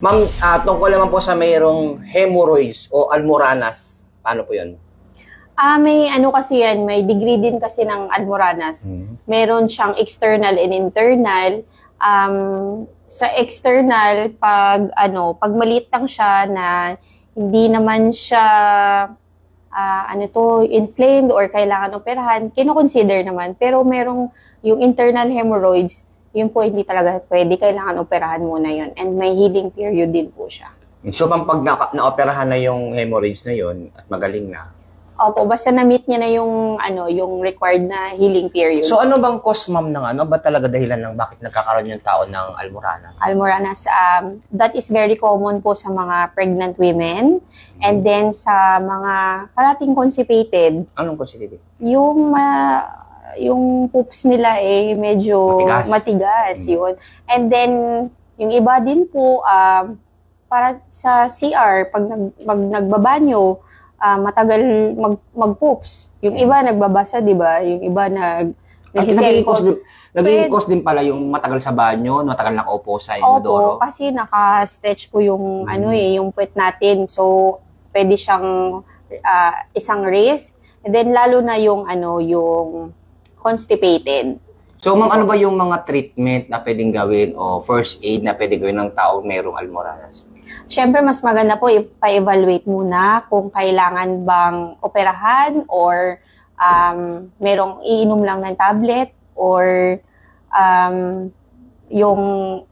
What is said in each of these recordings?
Ma'am, tungkol naman po sa mayroong hemorrhoids o almoranas. Paano po yun? May ano kasi yan, may degree din kasi ng almoranas. Meron siyang external and internal. Sa external, pag maliit lang siya na hindi naman siya inflamed or kailangan operahan, kino-consider naman. Pero merong yung internal hemorrhoids, yun po hindi talaga pwede, kailangan operahan muna yun. And may healing period din po siya. So, pag na-operahan na yung hemorrhoids na yun at magaling na? Opo, basta na-meet niya na yung required na healing period. So, ano bang cause, ma'am, ng ano? Ba talaga dahilan ng bakit nagkakaroon yung tao ng almoranas? Almoranas, that is very common po sa mga pregnant women. And then sa mga karating constipated. Anong constipated? Yung poops nila medyo matigas yun. And then, yung iba din po, para sa CR, pag nagbabanyo, matagal mag-poops. Yung iba nagbabasa, di ba? Yung iba naging cause din pala yung matagal sa banyo, matagal nakaupo sa inodoro. Opo, kasi naka-stretch po yung yung puwet natin. So, pwede siyang isang risk. And then lalo na yung constipated. So, ma'am, ano ba yung mga treatment na pwedeng gawin o first aid na pwedeng gawin ng tao mayroong almoranas? Siyempre, mas maganda po pa-evaluate muna kung kailangan bang operahan or merong iinom lang ng tablet or yung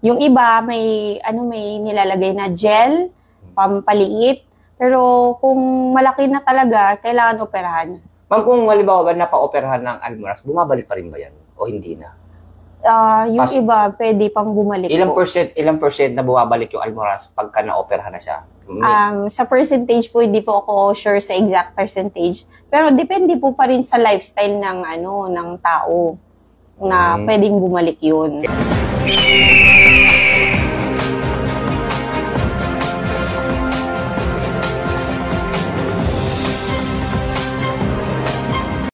iba may nilalagay na gel, pampaliit. Pero kung malaki na talaga, kailangan operahan. Ma'am, kung halimbawa napa-operahan ng almoranas, bumabalik pa rin ba yan o hindi na? Iba, pwede pang bumalik ilang percent na bumabalik yung almoranas pagka na-operahan na siya? Sa percentage po, hindi po ako sure sa exact percentage. Pero depende po pa rin sa lifestyle ng tao na pwedeng bumalik yun.